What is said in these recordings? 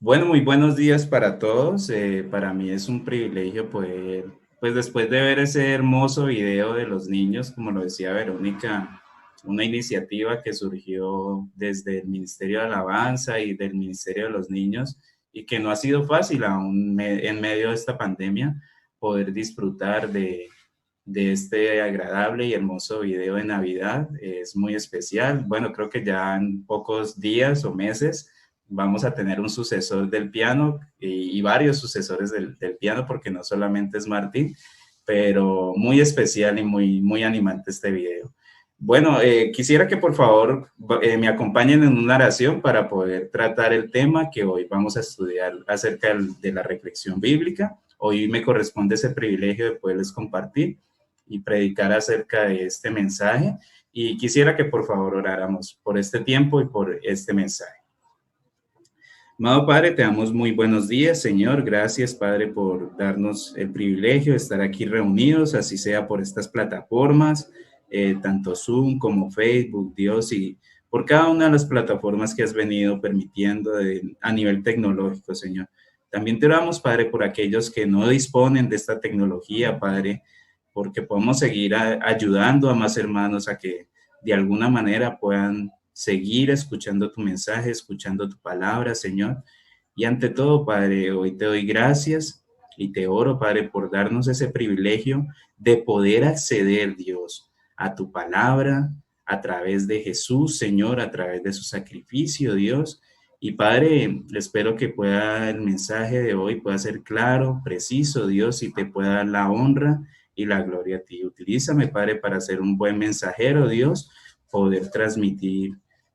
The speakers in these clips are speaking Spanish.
Bueno, muy buenos días para todos. Para mí es un privilegio poder, pues después de ver ese hermoso video de los niños, como lo decía Verónica, una iniciativa que surgió desde el Ministerio de Alabanza y del Ministerio de los Niños y que no ha sido fácil aún en medio de esta pandemia poder disfrutar de este agradable y hermoso video de Navidad. Es muy especial. Bueno, creo que ya en pocos días o meses vamos a tener un sucesor del piano y varios sucesores del piano, porque no solamente es Martín, pero muy especial y muy animante este video. Bueno, quisiera que por favor me acompañen en una oración para poder tratar el tema que hoy vamos a estudiar acerca de la reflexión bíblica. Hoy me corresponde ese privilegio de poderles compartir y predicar acerca de este mensaje. Y quisiera que por favor oráramos por este tiempo y por este mensaje. Amado Padre, te damos muy buenos días, Señor. Gracias, Padre, por darnos el privilegio de estar aquí reunidos, así sea por estas plataformas, tanto Zoom como Facebook, Dios, y por cada una de las plataformas que has venido permitiendo a nivel tecnológico, Señor. También te oramos, Padre, por aquellos que no disponen de esta tecnología, Padre, porque podemos seguir ayudando a más hermanos a que de alguna manera puedan seguir escuchando tu mensaje, escuchando tu palabra, Señor. Y ante todo, Padre, hoy te doy gracias y te oro, Padre, por darnos ese privilegio de poder acceder, Dios, a tu palabra a través de Jesús, Señor, a través de su sacrificio, Dios. Y Padre, espero que pueda el mensaje de hoy pueda ser claro, preciso, Dios, y te pueda dar la honra y la gloria a ti. Utilízame, Padre, para ser un buen mensajero, Dios, poder transmitir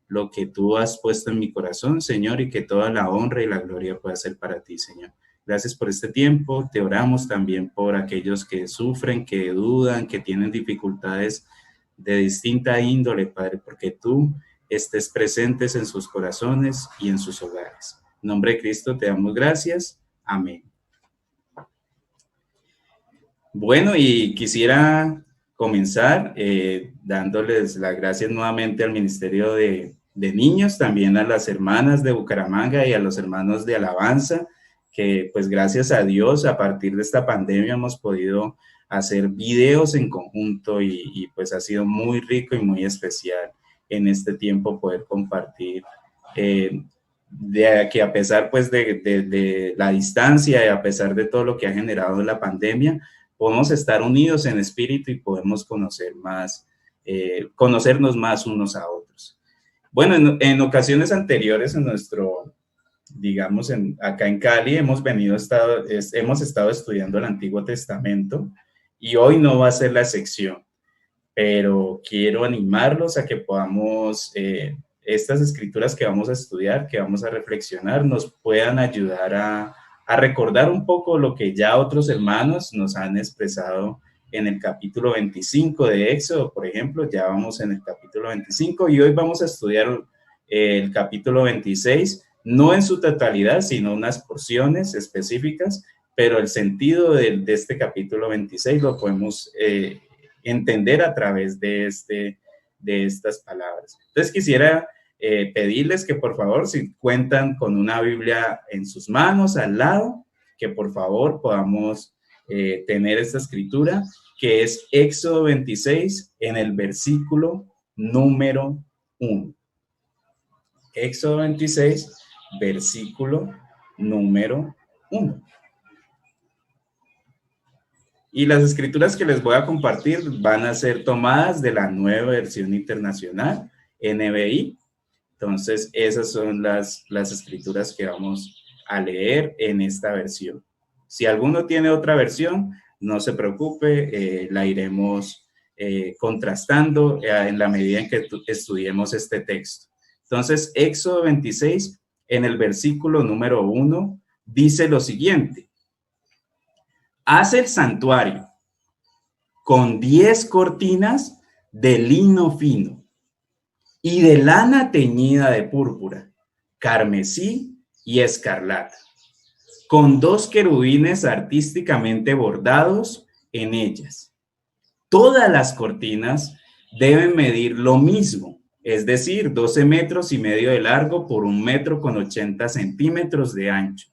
lo que tú has puesto en mi corazón, Señor, y que toda la honra y la gloria pueda ser para ti, Señor. Gracias por este tiempo. Te oramos también por aquellos que sufren, que dudan, que tienen dificultades de distinta índole, Padre, porque tú estés presentes en sus corazones y en sus hogares. En nombre de Cristo te damos gracias. Amén. Bueno, y quisiera comenzar dándoles las gracias nuevamente al Ministerio de Niños, también a las hermanas de Bucaramanga y a los hermanos de Alabanza, que pues gracias a Dios a partir de esta pandemia hemos podido hacer videos en conjunto y pues ha sido muy rico y muy especial en este tiempo poder compartir de que a pesar pues de la distancia y a pesar de todo lo que ha generado la pandemia, podemos estar unidos en espíritu y podemos conocernos más unos a otros. Bueno, en ocasiones anteriores en nuestro, digamos, acá en Cali hemos estado estudiando el Antiguo Testamento y hoy no va a ser la sección, pero quiero animarlos a que podamos, estas escrituras que vamos a estudiar, que vamos a reflexionar, nos puedan ayudar a recordar un poco lo que ya otros hermanos nos han expresado en el capítulo 25 de Éxodo, por ejemplo. Ya vamos en el capítulo 25 y hoy vamos a estudiar el capítulo 26, no en su totalidad, sino unas porciones específicas, pero el sentido de este capítulo 26 lo podemos entender a través de estas palabras. Entonces quisiera pedirles que por favor, si cuentan con una Biblia en sus manos al lado, que por favor podamos tener esta escritura, que es Éxodo 26 en el versículo número 1. Éxodo 26, versículo número 1. Y las escrituras que les voy a compartir van a ser tomadas de la Nueva Versión Internacional, NBI. Entonces, esas son las escrituras que vamos a leer en esta versión. Si alguno tiene otra versión, no se preocupe, la iremos contrastando en la medida en que estudiemos este texto. Entonces, Éxodo 26, en el versículo número 1, dice lo siguiente: haz el santuario con 10 cortinas de lino fino y de lana teñida de púrpura, carmesí y escarlata, con 2 querubines artísticamente bordados en ellas. Todas las cortinas deben medir lo mismo, es decir, 12 metros y medio de largo por 1 metro con 80 centímetros de ancho.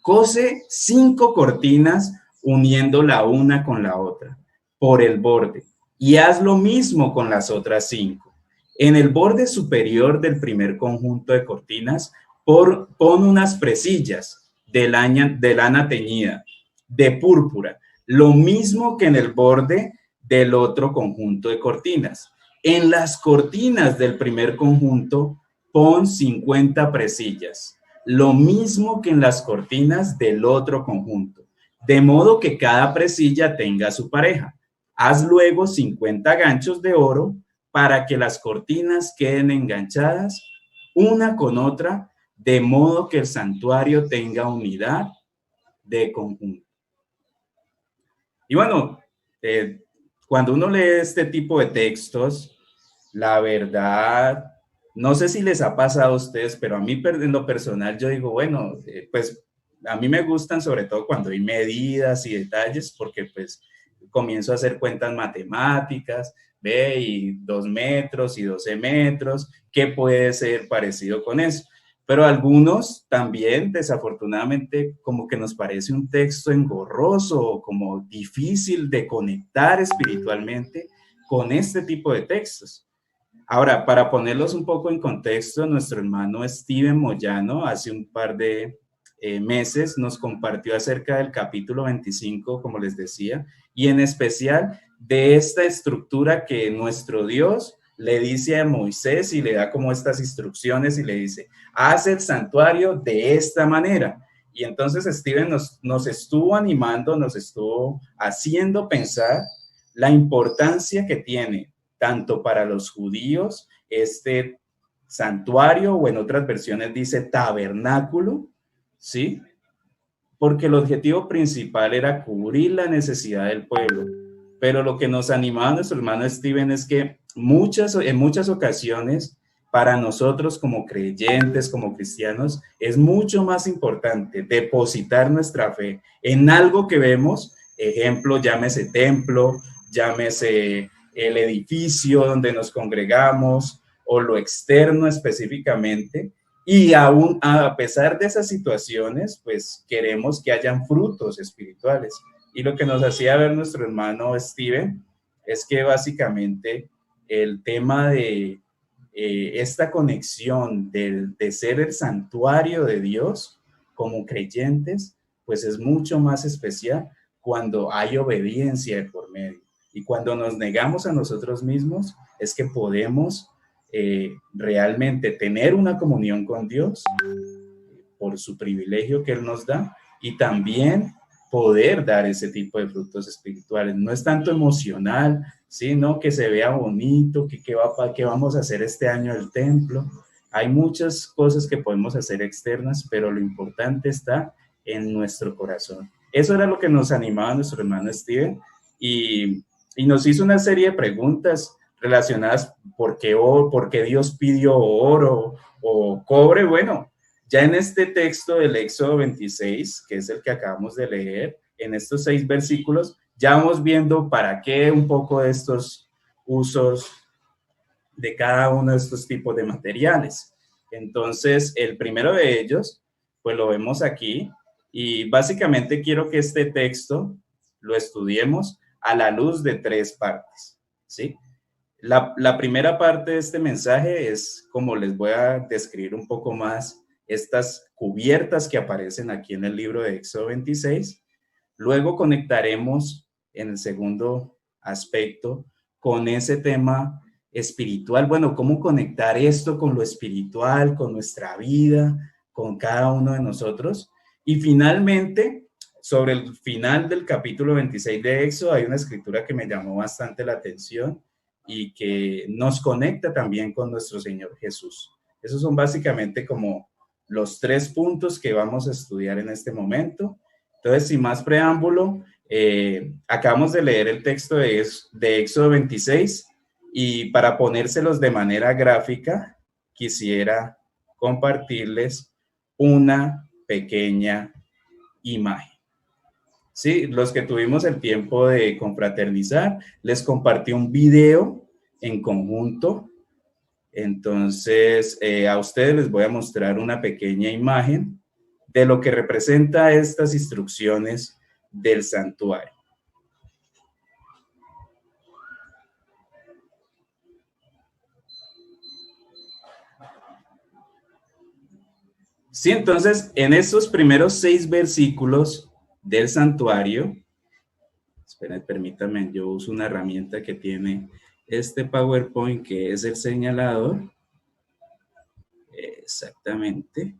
Cose 5 cortinas uniendo la una con la otra por el borde y haz lo mismo con las otras 5. En el borde superior del primer conjunto de cortinas pon unas presillas de lana teñida, de púrpura, lo mismo que en el borde del otro conjunto de cortinas. En las cortinas del primer conjunto pon 50 presillas, lo mismo que en las cortinas del otro conjunto, de modo que cada presilla tenga su pareja. Haz luego 50 ganchos de oro para que las cortinas queden enganchadas una con otra, de modo que el santuario tenga unidad de conjunto. Y bueno, cuando uno lee este tipo de textos, la verdad, no sé si les ha pasado a ustedes, pero a mí en lo personal yo digo, bueno, pues a mí me gustan sobre todo cuando hay medidas y detalles, porque pues comienzo a hacer cuentas matemáticas, ve, y 2 metros y 12 metros, ¿qué puede ser parecido con eso? Pero algunos también, desafortunadamente, como que nos parece un texto engorroso, como difícil de conectar espiritualmente con este tipo de textos. Ahora, para ponerlos un poco en contexto, nuestro hermano Steven Moyano hace un par de meses nos compartió acerca del capítulo 25, como les decía, y en especial de esta estructura que nuestro Dios le dice a Moisés y le da como estas instrucciones y le dice, haz el santuario de esta manera. Y entonces Steven nos estuvo animando, nos estuvo haciendo pensar la importancia que tiene tanto para los judíos este santuario, o en otras versiones dice tabernáculo, ¿sí? Porque el objetivo principal era cubrir la necesidad del pueblo. Pero lo que nos animaba a nuestro hermano Steven es que en muchas ocasiones, para nosotros como creyentes, como cristianos, es mucho más importante depositar nuestra fe en algo que vemos, ejemplo, llámese templo, llámese el edificio donde nos congregamos o lo externo específicamente, y aún a pesar de esas situaciones, pues queremos que hayan frutos espirituales. Y lo que nos hacía ver nuestro hermano Steven es que básicamente el tema de esta conexión de ser el santuario de Dios como creyentes, pues es mucho más especial cuando hay obediencia de por medio. Y cuando nos negamos a nosotros mismos, es que podemos realmente tener una comunión con Dios por su privilegio que Él nos da y también poder dar ese tipo de frutos espirituales. No es tanto emocional, sino que se vea bonito, que vamos a hacer este año el templo. Hay muchas cosas que podemos hacer externas, pero lo importante está en nuestro corazón. Eso era lo que nos animaba nuestro hermano Steven y nos hizo una serie de preguntas relacionadas por qué Dios pidió oro o cobre. Bueno, ya en este texto del Éxodo 26, que es el que acabamos de leer, en estos 6 versículos, ya vamos viendo para qué un poco de estos usos de cada uno de estos tipos de materiales. Entonces, el primero de ellos, pues lo vemos aquí, y básicamente quiero que este texto lo estudiemos a la luz de 3 partes, ¿sí? La primera parte de este mensaje es como les voy a describir un poco más estas cubiertas que aparecen aquí en el libro de Éxodo 26. Luego conectaremos en el segundo aspecto con ese tema espiritual. Bueno, ¿cómo conectar esto con lo espiritual, con nuestra vida, con cada uno de nosotros? Y finalmente, sobre el final del capítulo 26 de Éxodo, hay una escritura que me llamó bastante la atención y que nos conecta también con nuestro Señor Jesús. Esos son básicamente como los 3 puntos que vamos a estudiar en este momento. Entonces, sin más preámbulo, acabamos de leer el texto de Éxodo 26 y para ponérselos de manera gráfica, quisiera compartirles una pequeña imagen. Sí, los que tuvimos el tiempo de confraternizar, les compartí un video en conjunto Entonces, a ustedes les voy a mostrar una pequeña imagen de lo que representa estas instrucciones del santuario. Sí, entonces, en estos primeros 6 versículos del santuario, esperen, permítanme, yo uso una herramienta que tiene este PowerPoint, que es el señalador. Exactamente.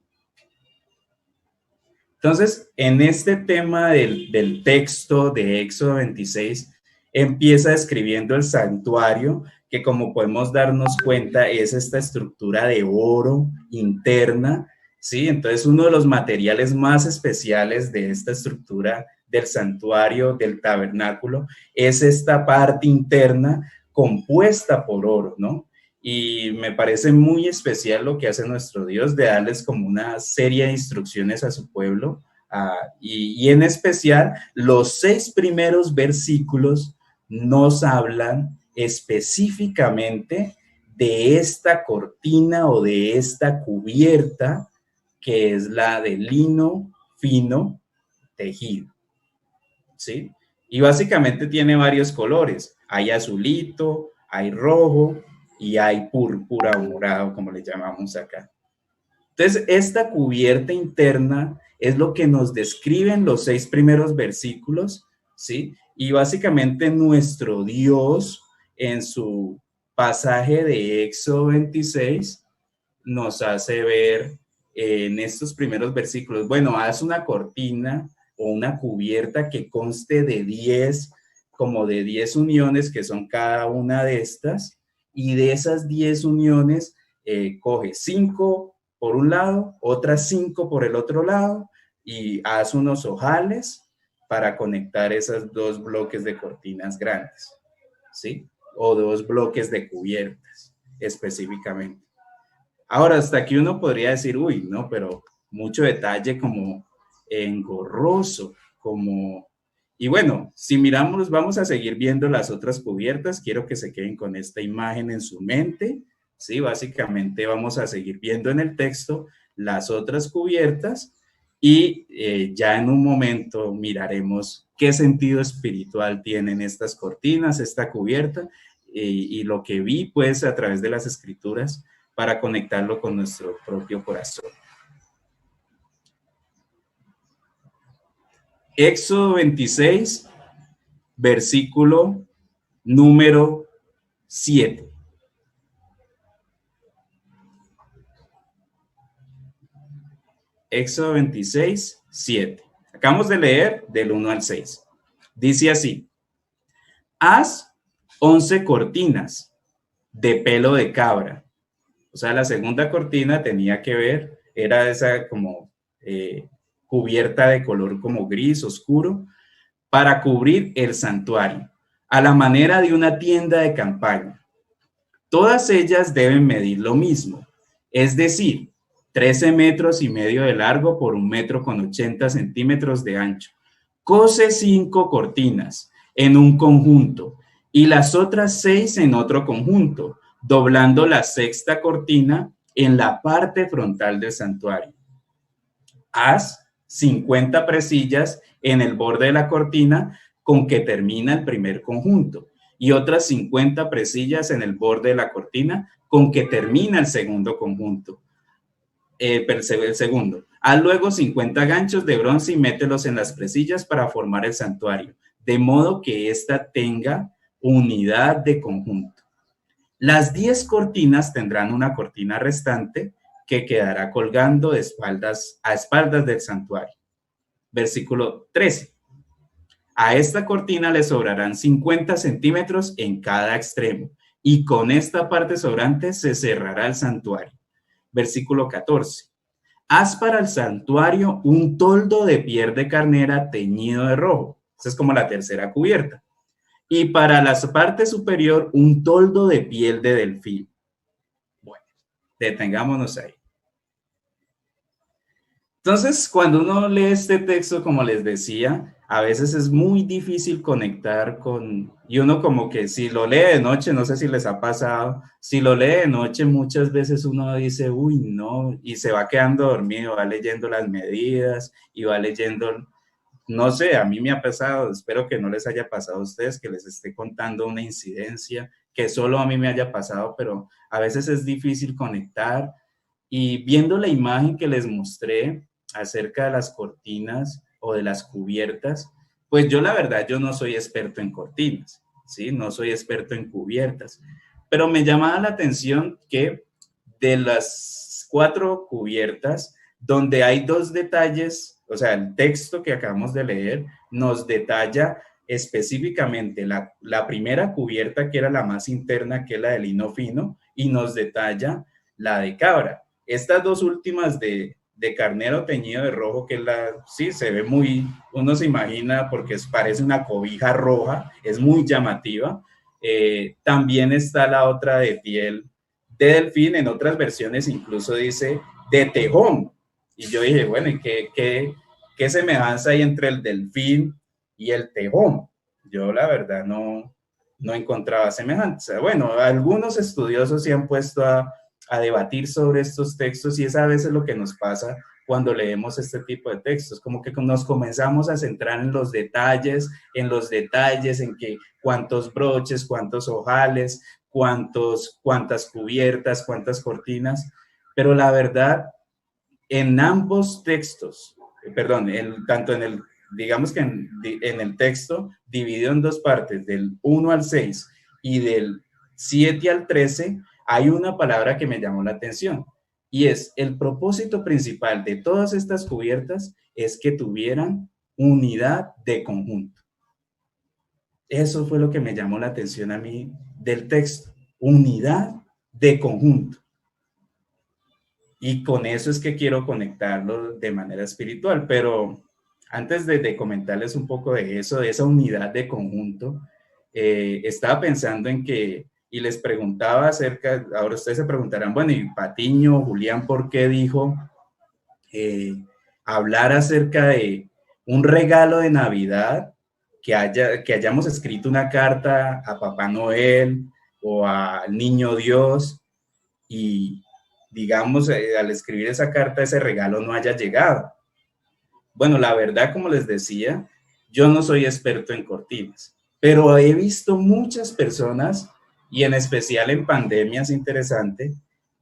Entonces, en este tema del texto de Éxodo 26, empieza describiendo el santuario, que como podemos darnos cuenta es esta estructura de oro interna, ¿sí? Entonces, uno de los materiales más especiales de esta estructura del santuario, del tabernáculo, es esta parte interna compuesta por oro, ¿no? Y me parece muy especial lo que hace nuestro Dios de darles como una serie de instrucciones a su pueblo. Y en especial, los 6 primeros versículos nos hablan específicamente de esta cortina o de esta cubierta que es la de lino fino tejido, ¿sí? Y básicamente tiene varios colores. Hay azulito, hay rojo y hay púrpura o morado, como le llamamos acá. Entonces, esta cubierta interna es lo que nos describen los 6 primeros versículos, ¿sí? Y básicamente nuestro Dios, en su pasaje de Éxodo 26, nos hace ver en estos primeros versículos, bueno, haz una cortina o una cubierta que conste de 10, como de 10 uniones, que son cada una de estas, y de esas 10 uniones, coge 5 por un lado, otras 5 por el otro lado, y haz unos ojales para conectar esos 2 bloques de cortinas grandes, ¿sí? O 2 bloques de cubiertas, específicamente. Ahora, hasta aquí uno podría decir, uy, no, pero mucho detalle como engorroso, como... Y bueno, si miramos, vamos a seguir viendo las otras cubiertas. Quiero que se queden con esta imagen en su mente, ¿sí? Básicamente vamos a seguir viendo en el texto las otras cubiertas y ya en un momento miraremos qué sentido espiritual tienen estas cortinas, esta cubierta y lo que vi pues a través de las escrituras para conectarlo con nuestro propio corazón. Éxodo 26, versículo número 7. Éxodo 26, 7. Acabamos de leer del 1 al 6. Dice así: haz 11 cortinas de pelo de cabra. O sea, la segunda cortina tenía que ver, era esa como cubierta de color como gris oscuro para cubrir el santuario, a la manera de una tienda de campaña. Todas ellas deben medir lo mismo, es decir, 13 metros y medio de largo por 1 metro con 80 centímetros de ancho. Cose 5 cortinas en un conjunto y las otras 6 en otro conjunto, doblando la sexta cortina en la parte frontal del santuario. Haz 50 presillas en el borde de la cortina con que termina el primer conjunto y otras 50 presillas en el borde de la cortina con que termina el segundo conjunto. El segundo. Haz luego 50 ganchos de bronce y mételos en las presillas para formar el santuario, de modo que ésta tenga unidad de conjunto. Las 10 cortinas tendrán una cortina restante que quedará colgando de espaldas a espaldas del santuario. Versículo 13. A esta cortina le sobrarán 50 centímetros en cada extremo y con esta parte sobrante se cerrará el santuario. Versículo 14. Haz para el santuario un toldo de piel de carnera teñido de rojo. Esa es como la tercera cubierta. Y para la parte superior un toldo de piel de delfín. Bueno, detengámonos ahí. Entonces, cuando uno lee este texto, como les decía, a veces es muy difícil conectar con, y uno como que si lo lee de noche, no sé si les ha pasado, si lo lee de noche muchas veces uno dice, uy, no, y se va quedando dormido, va leyendo las medidas y va leyendo, no sé, a mí me ha pasado, espero que no les haya pasado a ustedes, que les esté contando una incidencia que solo a mí me haya pasado, pero a veces es difícil conectar y viendo la imagen que les mostré acerca de las cortinas o de las cubiertas, pues yo la verdad, yo no soy experto en cortinas, ¿sí? No soy experto en cubiertas, pero me llamaba la atención que de las 4 cubiertas, donde hay 2 detalles, o sea, el texto que acabamos de leer nos detalla específicamente la primera cubierta, que era la más interna, que es la de lino fino, y nos detalla la de cabra. Estas 2 últimas de carnero teñido de rojo, que es la, sí, se ve muy, uno se imagina porque parece una cobija roja, es muy llamativa. También está la otra de piel de delfín, en otras versiones incluso dice de tejón. Y yo dije, bueno, ¿y qué semejanza hay entre el delfín y el tejón? Yo la verdad no encontraba semejanza. Bueno, algunos estudiosos se han puesto a debatir sobre estos textos y es a veces lo que nos pasa cuando leemos este tipo de textos, como que nos comenzamos a centrar en los detalles, en que cuántos broches, cuántos ojales, cuántas cubiertas, cuántas cortinas, pero la verdad, en ambos textos, perdón, tanto en el, digamos que en el texto, dividido en 2 partes, del 1 al 6 y del 7 al 13, hay una palabra que me llamó la atención y es el propósito principal de todas estas cubiertas es que tuvieran unidad de conjunto. Eso fue lo que me llamó la atención a mí del texto, unidad de conjunto. Y con eso es que quiero conectarlo de manera espiritual, pero antes de comentarles un poco de eso, de esa unidad de conjunto, estaba pensando en que, y les preguntaba acerca, ahora ustedes se preguntarán, bueno, y Patiño, Julián, ¿por qué dijo hablar acerca de un regalo de Navidad, que hayamos escrito una carta a Papá Noel o al Niño Dios y digamos, al escribir esa carta, ese regalo no haya llegado? Bueno, la verdad, como les decía, yo no soy experto en cortinas, pero he visto muchas personas, y en especial en pandemia es interesante,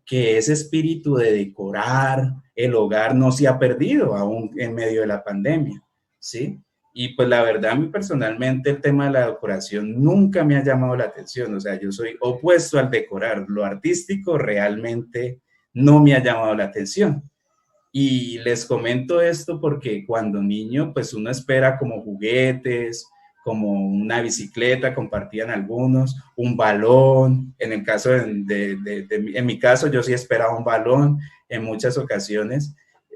que ese espíritu de decorar el hogar no se ha perdido aún en medio de la pandemia, ¿sí? Y pues la verdad, a mí personalmente el tema de la decoración nunca me ha llamado la atención, o sea, yo soy opuesto al decorar, lo artístico realmente no me ha llamado la atención. Y les comento esto porque cuando niño, pues uno espera como juguetes, como una bicicleta, compartían algunos, un balón. En el caso en mi caso, yo sí esperaba un balón en muchas ocasiones,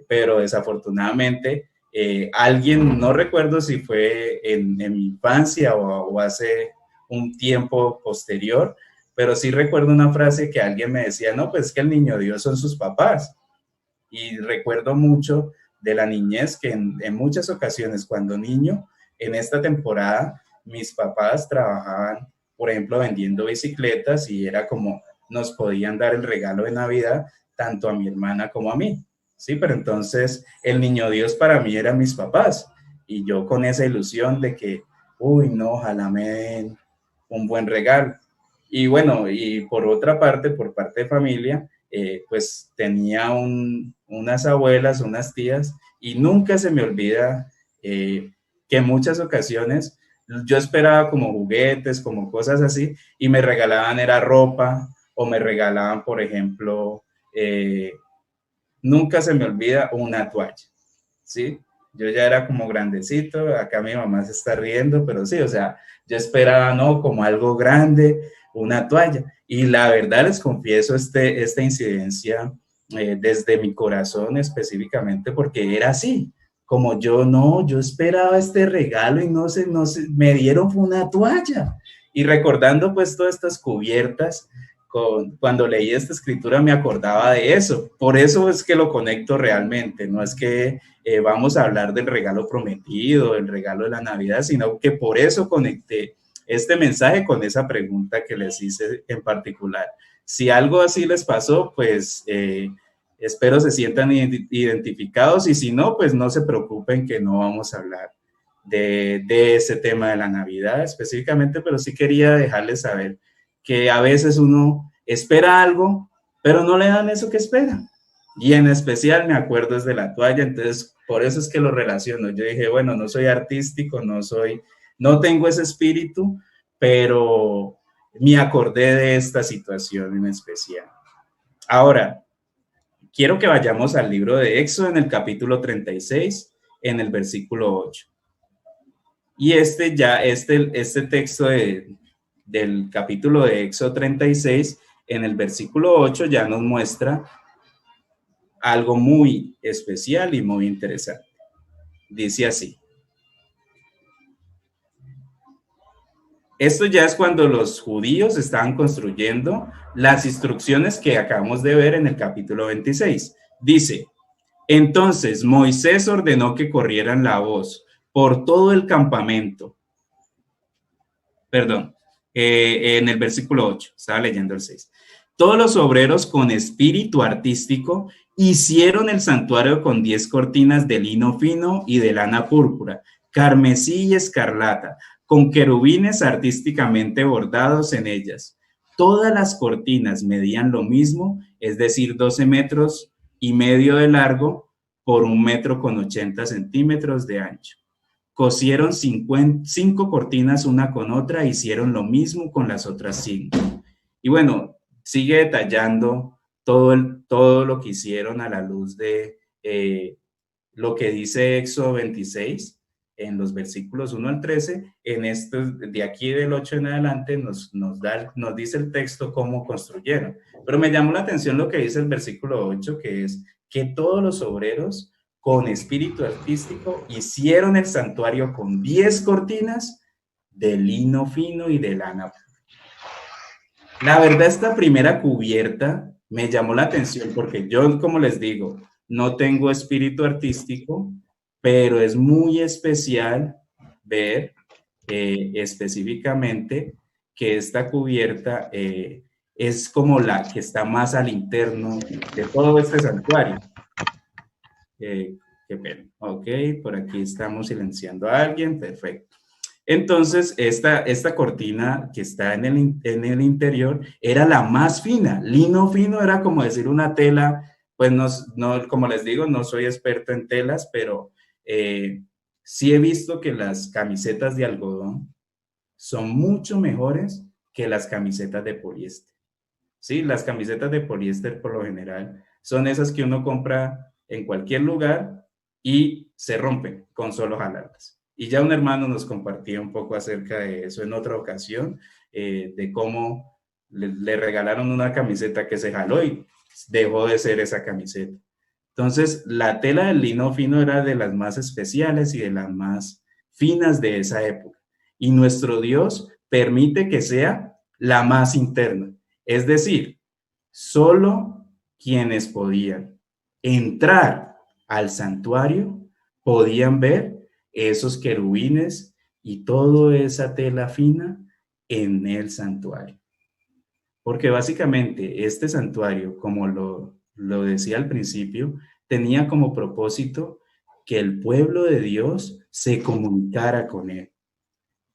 pero desafortunadamente alguien, no recuerdo si fue en mi infancia o hace un tiempo posterior, pero sí recuerdo una frase que alguien me decía, no, pues es que el niño Dios son sus papás. Y recuerdo mucho de la niñez que en muchas ocasiones cuando niño, en esta temporada, mis papás trabajaban, por ejemplo, vendiendo bicicletas y era como nos podían dar el regalo de Navidad tanto a mi hermana como a mí. Sí, pero entonces el niño Dios para mí eran mis papás y yo con esa ilusión de que, uy, no, ojalá me den un buen regalo. Y bueno, y por otra parte, por parte de familia, pues tenía unas abuelas, unas tías, y nunca se me olvida que en muchas ocasiones yo esperaba como juguetes, como cosas así, y me regalaban era ropa, o me regalaban, por ejemplo, nunca se me olvida una toalla, ¿sí? Yo ya era como grandecito, acá mi mamá se está riendo, pero sí, o sea, yo esperaba, ¿no? Como algo grande, una toalla. Y la verdad les confieso esta incidencia desde mi corazón específicamente porque era así. Como yo no, yo esperaba este regalo y me dieron una toalla. Y recordando pues todas estas cubiertas cuando leí esta escritura me acordaba de eso. Por eso es que lo conecto realmente. No es que vamos a hablar del regalo prometido, el regalo de la Navidad, sino que por eso conecté este mensaje con esa pregunta que les hice en particular. Si algo así les pasó, pues espero se sientan identificados, y si no, pues no se preocupen que no vamos a hablar de ese tema de la Navidad específicamente, pero sí quería dejarles saber que a veces uno espera algo, pero no le dan eso que espera. Y en especial me acuerdo es de la toalla, entonces por eso es que lo relaciono. Yo dije, bueno, no soy artístico, no tengo ese espíritu, pero me acordé de esta situación en especial. Ahora, quiero que vayamos al libro de Éxodo en el capítulo 36, en el versículo 8. Y este texto del capítulo de Éxodo 36, en el versículo 8, ya nos muestra algo muy especial y muy interesante. Dice así. Esto ya es cuando los judíos estaban construyendo las instrucciones que acabamos de ver en el capítulo 26. Dice, entonces Moisés ordenó que corrieran la voz por todo el campamento. Perdón, en el versículo 8, estaba leyendo el 6. Todos los obreros con espíritu artístico hicieron el santuario con 10 cortinas de lino fino y de lana púrpura, carmesí y escarlata, con querubines artísticamente bordados en ellas. Todas las cortinas medían lo mismo, es decir, 12 metros y medio de largo por 1,80 metros de ancho. Cosieron 5 cortinas una con otra, hicieron lo mismo con las otras 5. Y bueno, sigue detallando todo lo que hicieron a la luz de lo que dice Éxodo 26, en los versículos 1 al 13. En esto, de aquí del 8 en adelante, nos dice el texto cómo construyeron. Pero me llamó la atención lo que dice el versículo 8, que es que todos los obreros con espíritu artístico hicieron el santuario con 10 cortinas de lino fino y de lana. La verdad, esta primera cubierta me llamó la atención porque yo, como les digo, no tengo espíritu artístico, pero es muy especial ver específicamente que esta cubierta es como la que está más al interno de todo este santuario. Qué pena. Ok, por aquí estamos silenciando a alguien, perfecto. Entonces, esta cortina que está en el interior era la más fina. Lino fino era como decir una tela, pues no, como les digo, no soy experto en telas, pero sí he visto que las camisetas de algodón son mucho mejores que las camisetas de poliéster. Sí, las camisetas de poliéster por lo general son esas que uno compra en cualquier lugar y se rompen con solo jalarlas. Y ya un hermano nos compartía un poco acerca de eso en otra ocasión, de cómo le regalaron una camiseta que se jaló y dejó de ser esa camiseta. Entonces, la tela del lino fino era de las más especiales y de las más finas de esa época. Y nuestro Dios permite que sea la más interna. Es decir, solo quienes podían entrar al santuario podían ver esos querubines y toda esa tela fina en el santuario. Porque básicamente este santuario, como lo decía al principio, tenía como propósito que el pueblo de Dios se comunicara con él.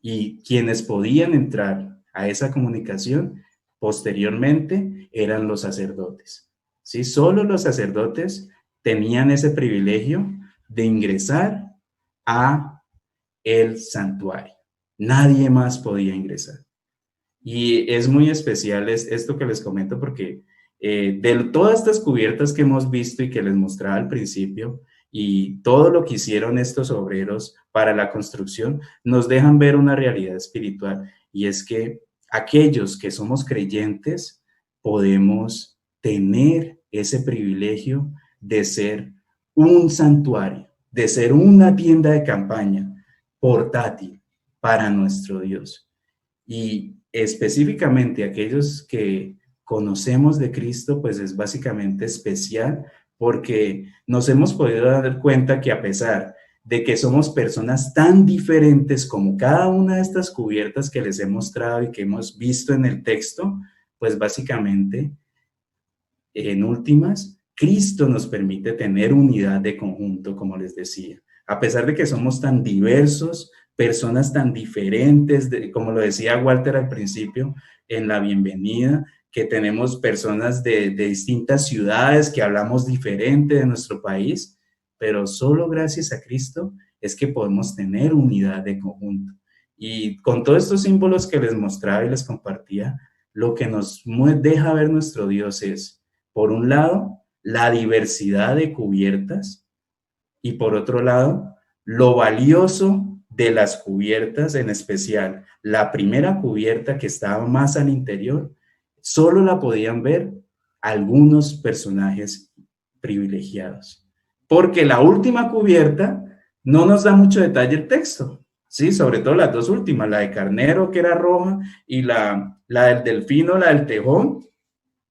Y quienes podían entrar a esa comunicación posteriormente eran los sacerdotes. ¿Sí? Solo los sacerdotes tenían ese privilegio de ingresar a el santuario. Nadie más podía ingresar. Y es muy especial esto que les comento porque de todas estas cubiertas que hemos visto y que les mostraba al principio y todo lo que hicieron estos obreros para la construcción, nos dejan ver una realidad espiritual, y es que aquellos que somos creyentes podemos tener ese privilegio de ser un santuario, de ser una tienda de campaña portátil para nuestro Dios. Y específicamente aquellos que conocemos de Cristo, pues es básicamente especial porque nos hemos podido dar cuenta que a pesar de que somos personas tan diferentes como cada una de estas cubiertas que les he mostrado y que hemos visto en el texto, pues básicamente, en últimas, Cristo nos permite tener unidad de conjunto, como les decía. A pesar de que somos tan diversos, personas tan diferentes, como lo decía Walter al principio, en la bienvenida, que tenemos personas de distintas ciudades, que hablamos diferente de nuestro país, pero solo gracias a Cristo es que podemos tener unidad de conjunto. Y con todos estos símbolos que les mostraba y les compartía, lo que nos deja ver nuestro Dios es, por un lado, la diversidad de cubiertas y por otro lado, lo valioso de las cubiertas, en especial la primera cubierta que estaba más al interior, solo la podían ver algunos personajes privilegiados. Porque la última cubierta no nos da mucho detalle el texto, ¿sí? Sobre todo las dos últimas, la de carnero que era roja y la del delfino, la del tejón,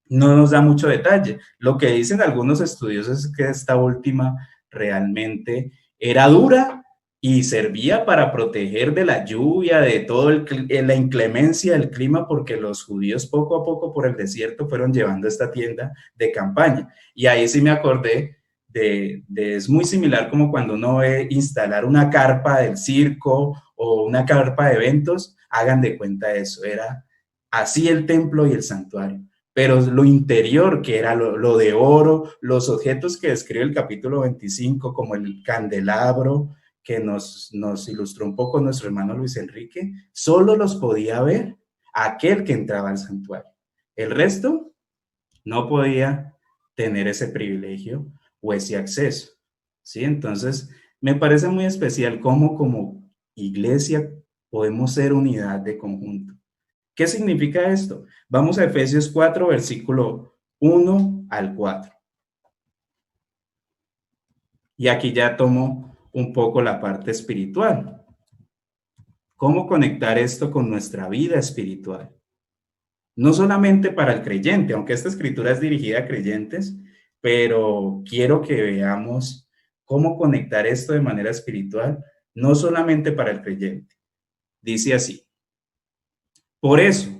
no nos da mucho detalle. Lo que dicen algunos estudiosos es que esta última realmente era dura y servía para proteger de la lluvia, de toda la inclemencia del clima, porque los judíos poco a poco por el desierto fueron llevando esta tienda de campaña. Y ahí sí me acordé es muy similar como cuando uno ve instalar una carpa del circo o una carpa de eventos, hagan de cuenta eso, era así el templo y el santuario. Pero lo interior, que era lo de oro, los objetos que describe el capítulo 25, como el candelabro, que nos ilustró un poco nuestro hermano Luis Enrique, solo los podía ver aquel que entraba al santuario. El resto no podía tener ese privilegio o ese acceso, ¿sí? Entonces, me parece muy especial cómo como iglesia podemos ser unidad de conjunto. ¿Qué significa esto? Vamos a Efesios 4, versículo 1 al 4. Y aquí ya tomo un poco la parte espiritual. ¿Cómo conectar esto con nuestra vida espiritual? No solamente para el creyente, aunque esta escritura es dirigida a creyentes, pero quiero que veamos cómo conectar esto de manera espiritual, no solamente para el creyente. Dice así: por eso,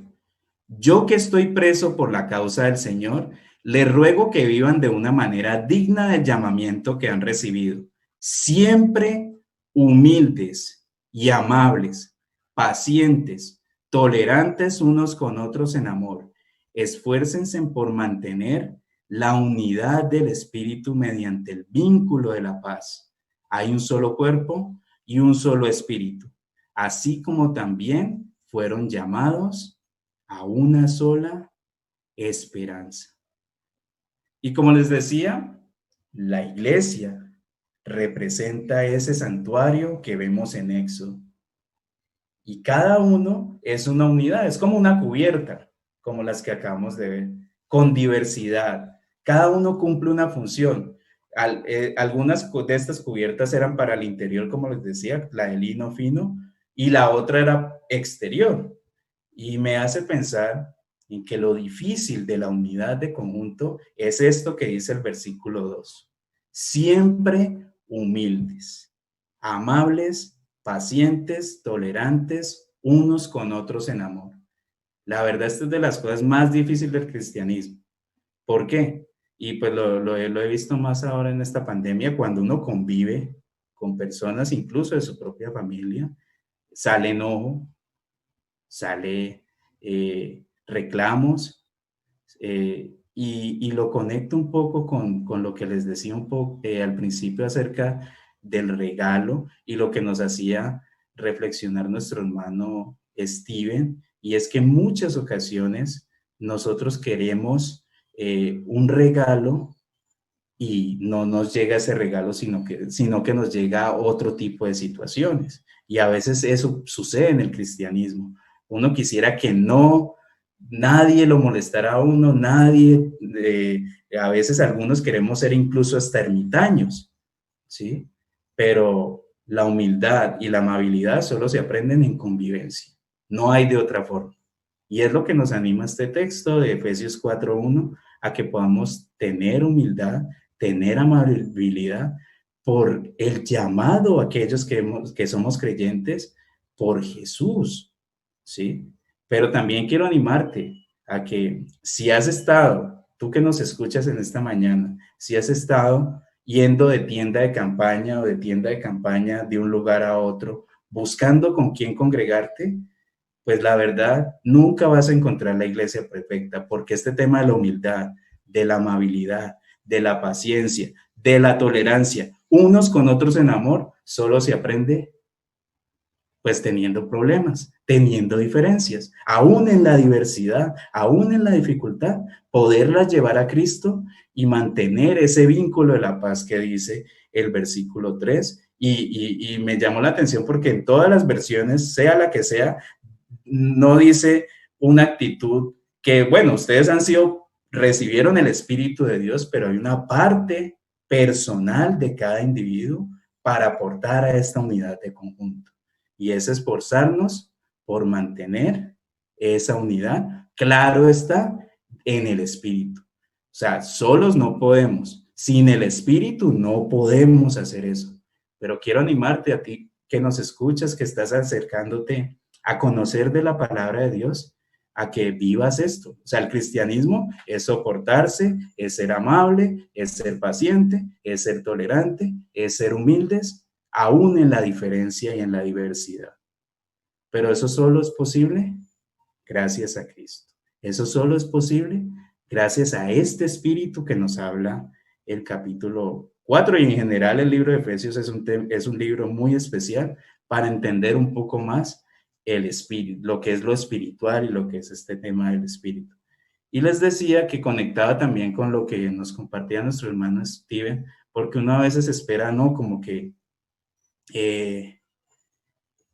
yo que estoy preso por la causa del Señor, les ruego que vivan de una manera digna del llamamiento que han recibido, siempre humildes y amables, pacientes, tolerantes unos con otros en amor. Esfuércense por mantener la unidad del Espíritu mediante el vínculo de la paz. Hay un solo cuerpo y un solo Espíritu, así como también fueron llamados a una sola esperanza. Y como les decía, la iglesia representa ese santuario que vemos en Éxodo. Y cada uno es una unidad, es como una cubierta, como las que acabamos de ver, con diversidad. Cada uno cumple una función. Algunas de estas cubiertas eran para el interior, como les decía, la de lino fino, y la otra era exterior. Y me hace pensar en que lo difícil de la unidad de conjunto es esto que dice el versículo 2. Siempre humildes, amables, pacientes, tolerantes, unos con otros en amor. La verdad, esta es de las cosas más difíciles del cristianismo. ¿Por qué? Y pues lo he visto más ahora en esta pandemia, cuando uno convive con personas incluso de su propia familia, sale enojo, sale reclamos, y lo conecto un poco con lo que les decía un poco al principio acerca del regalo y lo que nos hacía reflexionar nuestro hermano Steven, y es que en muchas ocasiones nosotros queremos un regalo y no nos llega ese regalo, sino que nos llega otro tipo de situaciones. Y a veces eso sucede en el cristianismo. Uno quisiera que nadie lo molestara a uno, nadie, a veces algunos queremos ser incluso hasta ermitaños, ¿sí? Pero la humildad y la amabilidad solo se aprenden en convivencia, no hay de otra forma. Y es lo que nos anima este texto de Efesios 4:1, a que podamos tener humildad, tener amabilidad por el llamado a aquellos que somos creyentes por Jesús, ¿sí? Pero también quiero animarte a que si has estado, tú que nos escuchas en esta mañana, si has estado yendo de tienda de campaña o de tienda de campaña de un lugar a otro, buscando con quién congregarte, pues la verdad, nunca vas a encontrar la iglesia perfecta, porque este tema de la humildad, de la amabilidad, de la paciencia, de la tolerancia, unos con otros en amor, solo se aprende pues teniendo problemas, teniendo diferencias, aún en la diversidad, aún en la dificultad, poderlas llevar a Cristo y mantener ese vínculo de la paz que dice el versículo 3. Y me llamó la atención porque en todas las versiones, sea la que sea, no dice una actitud que, bueno, ustedes recibieron el Espíritu de Dios, pero hay una parte personal de cada individuo para aportar a esta unidad de conjunto. Y es esforzarnos por mantener esa unidad, claro está, en el Espíritu. O sea, solos no podemos, sin el Espíritu no podemos hacer eso. Pero quiero animarte a ti que nos escuchas, que estás acercándote a conocer de la palabra de Dios, a que vivas esto. O sea, el cristianismo es soportarse, es ser amable, es ser paciente, es ser tolerante, es ser humildes, aún en la diferencia y en la diversidad. Pero eso solo es posible gracias a Cristo. Eso solo es posible gracias a este espíritu que nos habla el capítulo 4 y en general el libro de Efesios es un libro muy especial para entender un poco más el espíritu, lo que es lo espiritual y lo que es este tema del espíritu. Y les decía que conectaba también con lo que nos compartía nuestro hermano Steven, porque uno a veces espera, ¿no? Como que,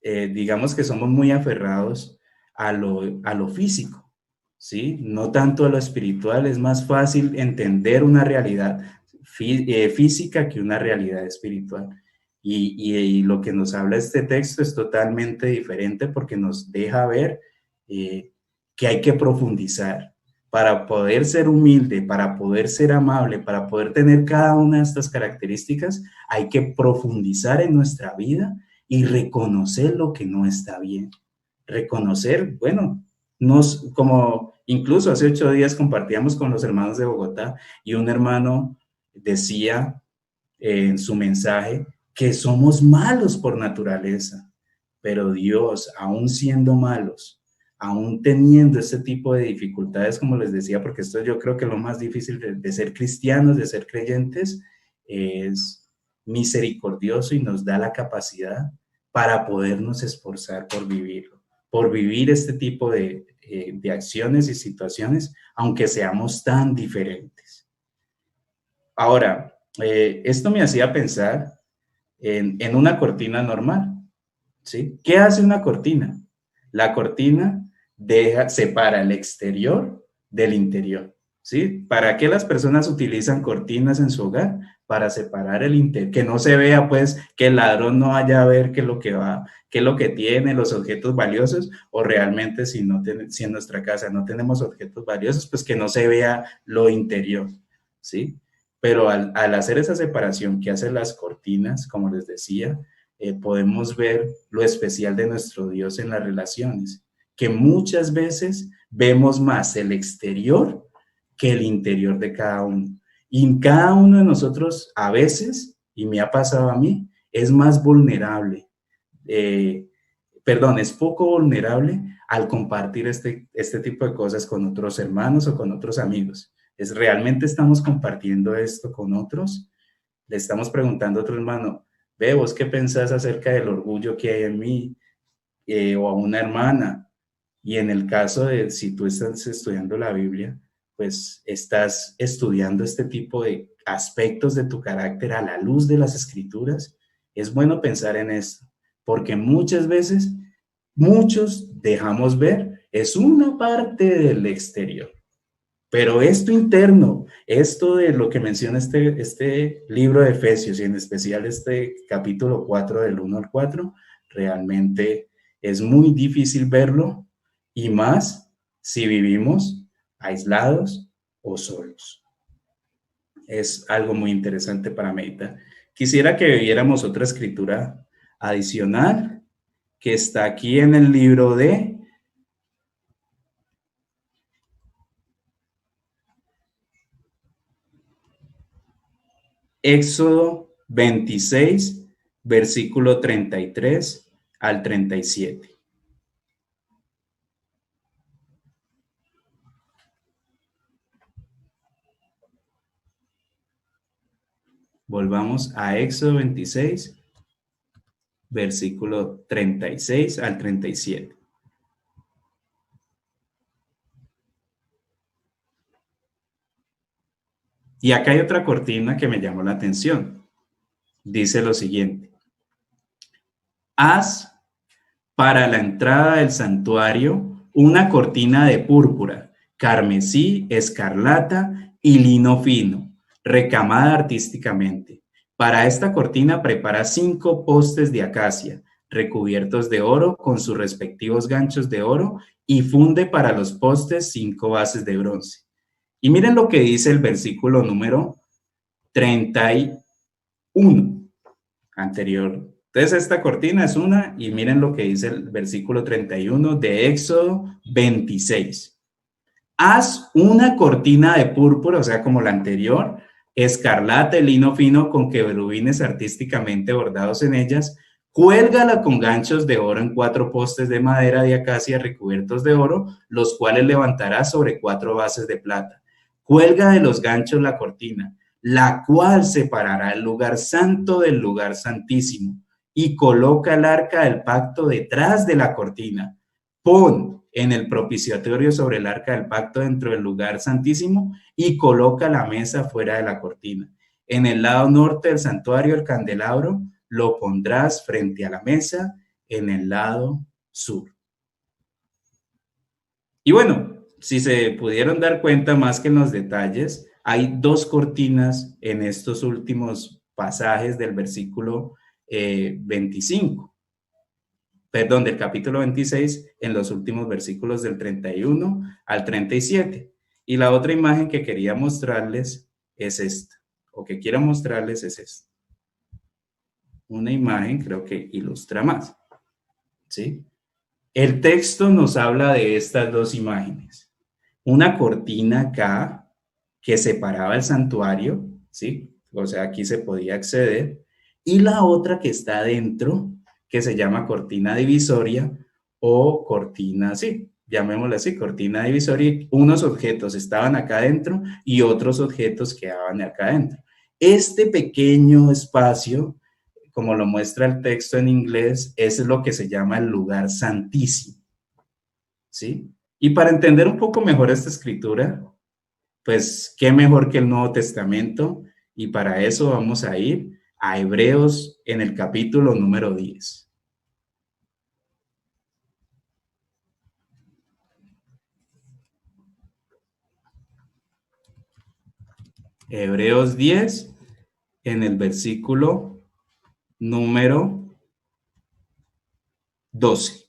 digamos que somos muy aferrados a lo físico, ¿sí? No tanto a lo espiritual, es más fácil entender una realidad física que una realidad espiritual. Y lo que nos habla este texto es totalmente diferente porque nos deja ver que hay que profundizar para poder ser humilde, para poder ser amable, para poder tener cada una de estas características, hay que profundizar en nuestra vida y reconocer lo que no está bien. Reconocer, bueno, como incluso hace 8 días compartíamos con los hermanos de Bogotá y un hermano decía en su mensaje que somos malos por naturaleza, pero Dios, aún siendo malos, aún teniendo este tipo de dificultades, como les decía, porque esto yo creo que lo más difícil de ser cristianos, de ser creyentes, es misericordioso y nos da la capacidad para podernos esforzar por vivir este tipo de acciones y situaciones, aunque seamos tan diferentes. Ahora, esto me hacía pensar en una cortina normal, ¿sí? ¿Qué hace una cortina? La cortina separa el exterior del interior, ¿sí? ¿Para qué las personas utilizan cortinas en su hogar? Para separar el interior, que no se vea, pues, que el ladrón no vaya a ver qué es lo que va, qué es lo que tiene, los objetos valiosos, o realmente si en nuestra casa no tenemos objetos valiosos, pues que no se vea lo interior, ¿sí? Pero al hacer esa separación que hacen las cortinas, como les decía, podemos ver lo especial de nuestro Dios en las relaciones, que muchas veces vemos más el exterior que el interior de cada uno. Y cada uno de nosotros a veces, y me ha pasado a mí, es más vulnerable, es poco vulnerable al compartir este tipo de cosas con otros hermanos o con otros amigos. ¿Realmente estamos compartiendo esto con otros? Le estamos preguntando a otro hermano, ve, ¿vos qué pensás acerca del orgullo que hay en mí? O a una hermana. Y en el caso de si tú estás estudiando la Biblia, pues estás estudiando este tipo de aspectos de tu carácter a la luz de las escrituras. Es bueno pensar en esto, porque muchas veces, muchos dejamos ver, es una parte del exterior. Pero esto interno, esto de lo que menciona este libro de Efesios y en especial este capítulo 4 del 1 al 4, realmente es muy difícil verlo y más si vivimos aislados o solos. Es algo muy interesante para meditar. Quisiera que viéramos otra escritura adicional que está aquí en el libro de Éxodo 26, versículo 33 al 37. Volvamos a Éxodo 26, versículo 36 al 37. Y acá hay otra cortina que me llamó la atención. Dice lo siguiente: haz para la entrada del santuario una cortina de púrpura, carmesí, escarlata y lino fino, recamada artísticamente. Para esta cortina prepara 5 postes de acacia, recubiertos de oro con sus respectivos ganchos de oro, y funde para los postes 5 bases de bronce. Y miren lo que dice el versículo número 31 anterior. Entonces esta cortina es una, y miren lo que dice el versículo 31 de Éxodo 26. Haz una cortina de púrpura, o sea, como la anterior, escarlata, lino fino con querubines artísticamente bordados en ellas, cuélgala con ganchos de oro en 4 postes de madera de acacia recubiertos de oro, los cuales levantarás sobre 4 bases de plata. Cuelga de los ganchos la cortina, la cual separará el lugar santo del lugar santísimo, y coloca el arca del pacto detrás de la cortina. Pon en el propiciatorio sobre el arca del pacto dentro del lugar santísimo y coloca la mesa fuera de la cortina. En el lado norte del santuario el candelabro lo pondrás frente a la mesa en el lado sur. Y bueno, si se pudieron dar cuenta más que en los detalles, hay 2 cortinas en estos últimos pasajes del versículo 25. Perdón, del capítulo 26, en los últimos versículos del 31 al 37. Y la otra imagen que quería mostrarles es esta, o que quiero mostrarles es esta. Una imagen creo que ilustra más, ¿sí? El texto nos habla de estas 2 imágenes. Una cortina acá que separaba el santuario, ¿sí? O sea, aquí se podía acceder. Y la otra que está adentro, que se llama cortina divisoria o cortina, sí, llamémosla así, cortina divisoria. Unos objetos estaban acá adentro y otros objetos quedaban acá adentro. Este pequeño espacio, como lo muestra el texto en inglés, es lo que se llama el lugar santísimo, ¿sí? Y para entender un poco mejor esta escritura, pues qué mejor que el Nuevo Testamento, y para eso vamos a ir a Hebreos en el capítulo número 10. Hebreos 10 en el versículo número 12.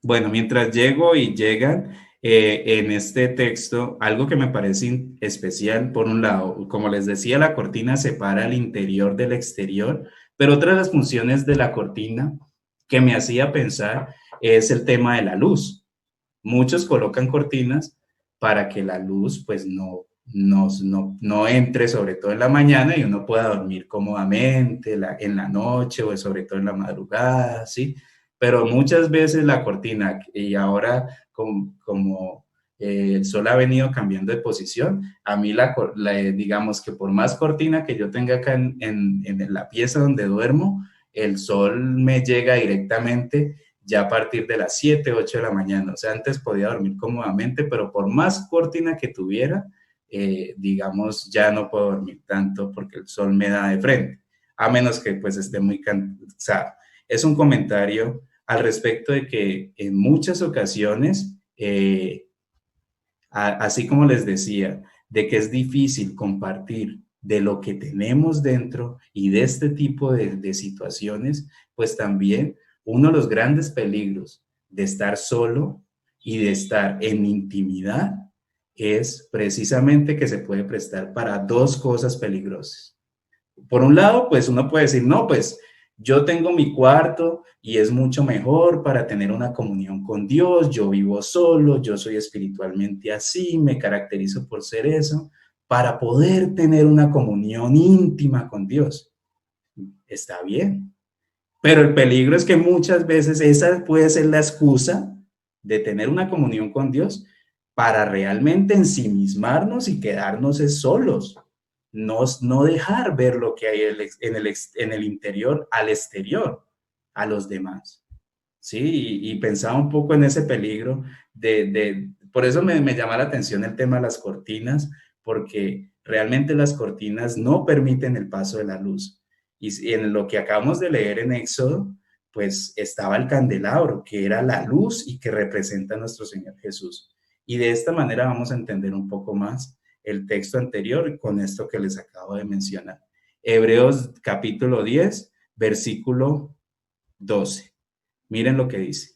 Bueno, mientras llego y llegan en este texto, algo que me parece especial, por un lado, como les decía, la cortina separa el interior del exterior, pero otra de las funciones de la cortina que me hacía pensar es el tema de la luz. Muchos colocan cortinas para que la luz pues no entre, sobre todo en la mañana, y uno pueda dormir cómodamente en la noche o sobre todo en la madrugada, ¿sí? Pero muchas veces la cortina, y ahora como el sol ha venido cambiando de posición, a mí digamos que por más cortina que yo tenga acá en la pieza donde duermo, el sol me llega directamente ya a partir de las 7, 8 de la mañana. O sea, antes podía dormir cómodamente, pero por más cortina que tuviera, digamos, ya no puedo dormir tanto porque el sol me da de frente, a menos que pues esté muy cansado. Es un comentario al respecto de que en muchas ocasiones, así como les decía, de que es difícil compartir de lo que tenemos dentro y de este tipo de situaciones, pues también Uno de los grandes peligros de estar solo y de estar en intimidad es precisamente que se puede prestar para dos cosas peligrosas. Por un lado, pues uno puede decir, no, pues yo tengo mi cuarto y es mucho mejor para tener una comunión con Dios, yo vivo solo, yo soy espiritualmente así, me caracterizo por ser eso, para poder tener una comunión íntima con Dios. Está bien, pero el peligro es que muchas veces esa puede ser la excusa de tener una comunión con Dios para realmente ensimismarnos y quedarnos solos. No dejar ver lo que hay en el interior al exterior, a los demás. Sí, y pensaba un poco en ese peligro por eso me llama la atención el tema de las cortinas, porque realmente las cortinas no permiten el paso de la luz. Y en lo que acabamos de leer en Éxodo, pues estaba el candelabro, que era la luz y que representa a nuestro Señor Jesús. Y de esta manera vamos a entender un poco más el texto anterior con esto que les acabo de mencionar. Hebreos capítulo 10, versículo 12. Miren lo que dice.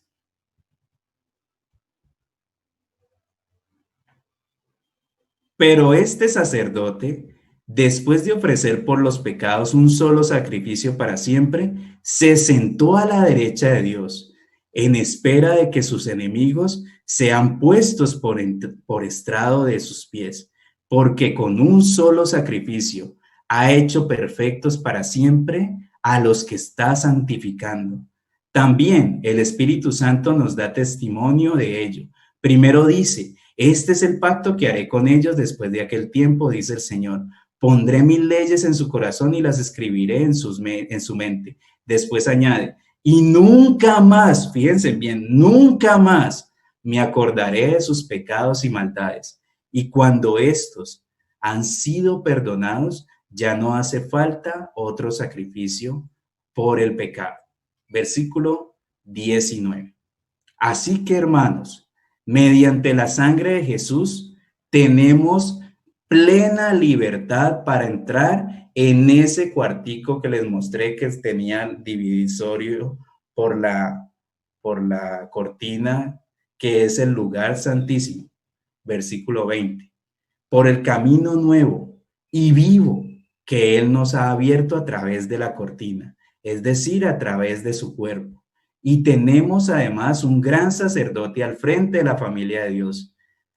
Pero este sacerdote, después de ofrecer por los pecados un solo sacrificio para siempre, se sentó a la derecha de Dios, en espera de que sus enemigos sean puestos por estrado de sus pies, porque con un solo sacrificio ha hecho perfectos para siempre a los que está santificando. También el Espíritu Santo nos da testimonio de ello. Primero dice, este es el pacto que haré con ellos después de aquel tiempo, dice el Señor. Pondré mis leyes en su corazón y las escribiré en su mente. Después añade, y nunca más, fíjense bien, nunca más me acordaré de sus pecados y maldades. Y cuando estos han sido perdonados, ya no hace falta otro sacrificio por el pecado. Versículo 19. Así que, hermanos, mediante la sangre de Jesús tenemos plena libertad para entrar en ese cuartico que les mostré que tenía divisorio por la cortina, que es el lugar santísimo. Versículo 20. Por el camino nuevo y vivo que Él nos ha abierto a través de la cortina, es decir, a través de su cuerpo. Y tenemos además un gran sacerdote al frente de la familia de Dios.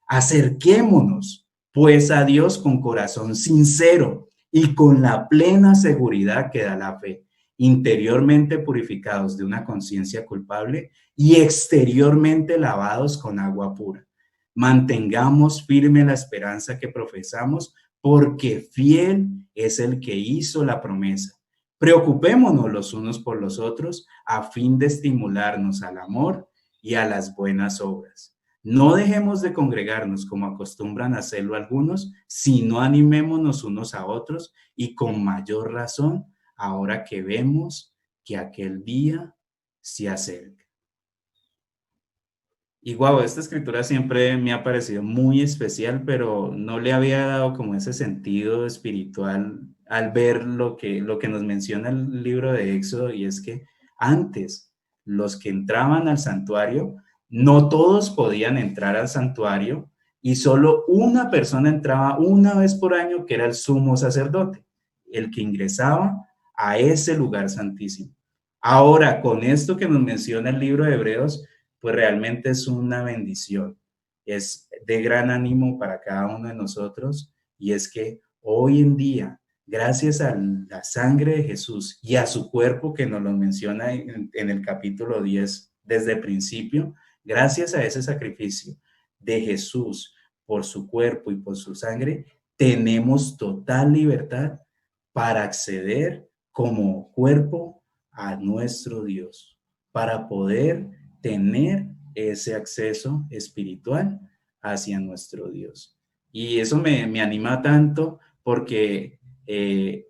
Acerquémonos, pues, a Dios con corazón sincero y con la plena seguridad que da la fe, interiormente purificados de una conciencia culpable y exteriormente lavados con agua pura. Mantengamos firme la esperanza que profesamos, porque fiel es el que hizo la promesa. Preocupémonos los unos por los otros a fin de estimularnos al amor y a las buenas obras. No dejemos de congregarnos como acostumbran hacerlo algunos, sino animémonos unos a otros y con mayor razón ahora que vemos que aquel día se acerca. Y guau, esta escritura siempre me ha parecido muy especial, pero no le había dado como ese sentido espiritual al ver lo que nos menciona el libro de Éxodo, y es que antes los que entraban al santuario, no todos podían entrar al santuario y solo una persona entraba una vez por año, que era el sumo sacerdote, el que ingresaba a ese lugar santísimo. Ahora, con esto que nos menciona el libro de Hebreos, pues realmente es una bendición, es de gran ánimo para cada uno de nosotros, y es que hoy en día, gracias a la sangre de Jesús y a su cuerpo que nos lo menciona en el capítulo 10 desde el principio, gracias a ese sacrificio de Jesús por su cuerpo y por su sangre, tenemos total libertad para acceder como cuerpo a nuestro Dios, para poder tener ese acceso espiritual hacia nuestro Dios. Y eso me anima tanto porque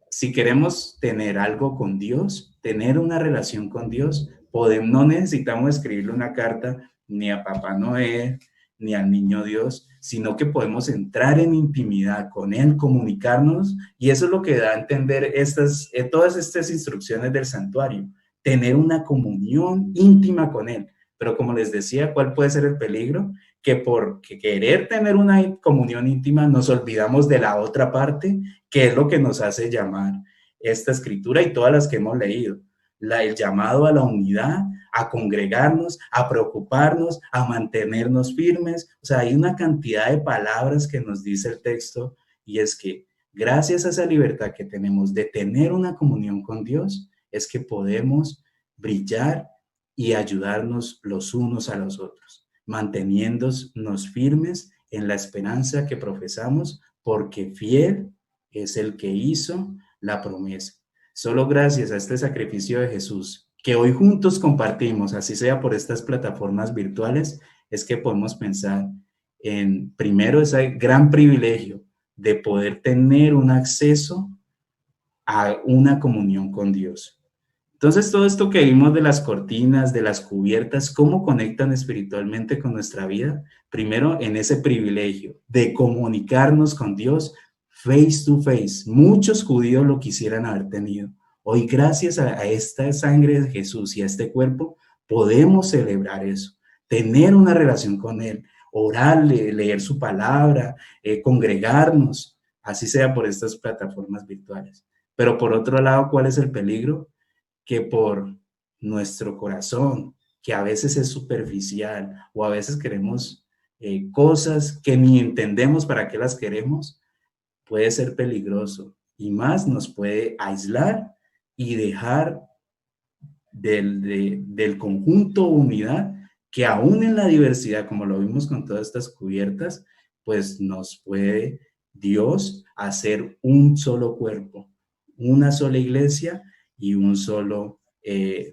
si queremos tener algo con Dios, tener una relación con Dios, no necesitamos escribirle una carta ni a Papá Noel, ni al Niño Dios, sino que podemos entrar en intimidad con Él, comunicarnos, y eso es lo que da a entender todas estas instrucciones del santuario, tener una comunión íntima con Él. Pero como les decía, ¿cuál puede ser el peligro? Que por querer tener una comunión íntima nos olvidamos de la otra parte, que es lo que nos hace llamar esta escritura y todas las que hemos leído. El llamado a la unidad, a congregarnos, a preocuparnos, a mantenernos firmes. O sea, hay una cantidad de palabras que nos dice el texto, y es que gracias a esa libertad que tenemos de tener una comunión con Dios, es que podemos brillar y ayudarnos los unos a los otros, manteniéndonos firmes en la esperanza que profesamos, porque fiel es el que hizo la promesa. Solo gracias a este sacrificio de Jesús, que hoy juntos compartimos, así sea por estas plataformas virtuales, es que podemos pensar en, primero, ese gran privilegio de poder tener un acceso a una comunión con Dios. Entonces, todo esto que vimos de las cortinas, de las cubiertas, ¿cómo conectan espiritualmente con nuestra vida? Primero, en ese privilegio de comunicarnos con Dios face to face. Muchos judíos lo quisieran haber tenido. Hoy, gracias a esta sangre de Jesús y a este cuerpo, podemos celebrar eso, tener una relación con Él, orarle, leer su palabra, congregarnos, así sea por estas plataformas virtuales. Pero por otro lado, ¿cuál es el peligro? Que por nuestro corazón, que a veces es superficial o a veces queremos cosas que ni entendemos para qué las queremos, puede ser peligroso y más nos puede aislar y dejar del conjunto unidad que aún en la diversidad, como lo vimos con todas estas cubiertas, pues nos puede Dios hacer un solo cuerpo, una sola iglesia y un solo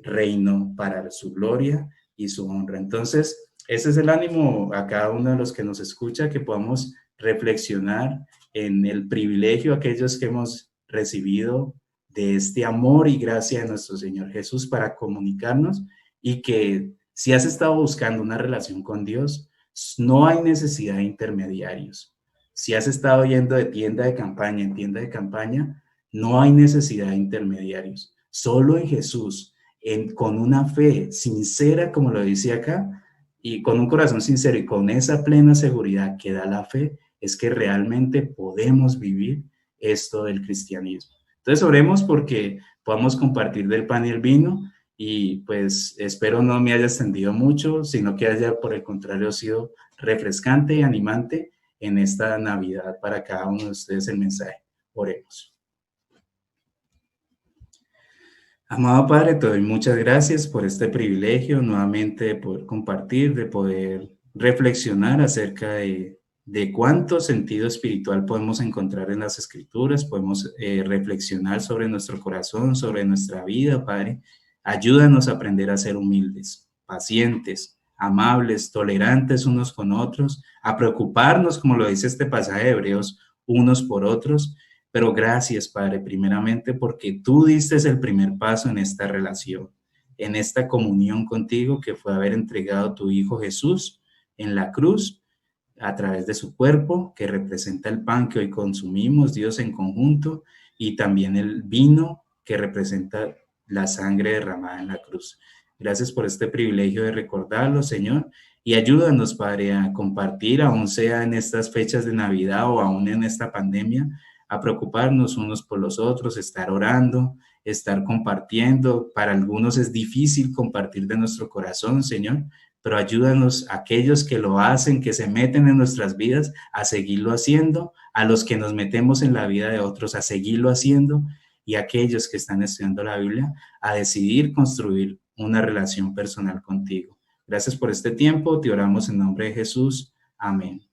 reino para su gloria y su honra. Entonces, ese es el ánimo a cada uno de los que nos escucha, que podamos reflexionar en el privilegio aquellos que hemos recibido de este amor y gracia de nuestro Señor Jesús para comunicarnos, y que si has estado buscando una relación con Dios, no hay necesidad de intermediarios. Si has estado yendo de tienda de campaña en tienda de campaña, no hay necesidad de intermediarios. Solo en Jesús, con una fe sincera, como lo dice acá, y con un corazón sincero y con esa plena seguridad que da la fe, es que realmente podemos vivir esto del cristianismo. Entonces oremos porque podamos compartir del pan y el vino, y pues espero no me haya extendido mucho, sino que haya por el contrario sido refrescante y animante en esta Navidad para cada uno de ustedes el mensaje. Oremos. Amado Padre, te doy muchas gracias por este privilegio nuevamente de poder compartir, de poder reflexionar acerca de cuánto sentido espiritual podemos encontrar en las Escrituras. Podemos reflexionar sobre nuestro corazón, sobre nuestra vida, Padre. Ayúdanos a aprender a ser humildes, pacientes, amables, tolerantes unos con otros, a preocuparnos, como lo dice este pasaje de Hebreos, unos por otros. Pero gracias, Padre, primeramente porque tú diste el primer paso en esta relación, en esta comunión contigo, que fue haber entregado a tu Hijo Jesús en la cruz a través de su cuerpo, que representa el pan que hoy consumimos, Dios, en conjunto, y también el vino que representa la sangre derramada en la cruz. Gracias por este privilegio de recordarlo, Señor, y ayúdanos, Padre, a compartir, aún sea en estas fechas de Navidad o aún en esta pandemia, a preocuparnos unos por los otros, estar orando, estar compartiendo. Para algunos es difícil compartir de nuestro corazón, Señor, pero ayúdanos a aquellos que lo hacen, que se meten en nuestras vidas, a seguirlo haciendo, a los que nos metemos en la vida de otros, a seguirlo haciendo, y a aquellos que están estudiando la Biblia, a decidir construir una relación personal contigo. Gracias por este tiempo, te oramos en nombre de Jesús. Amén.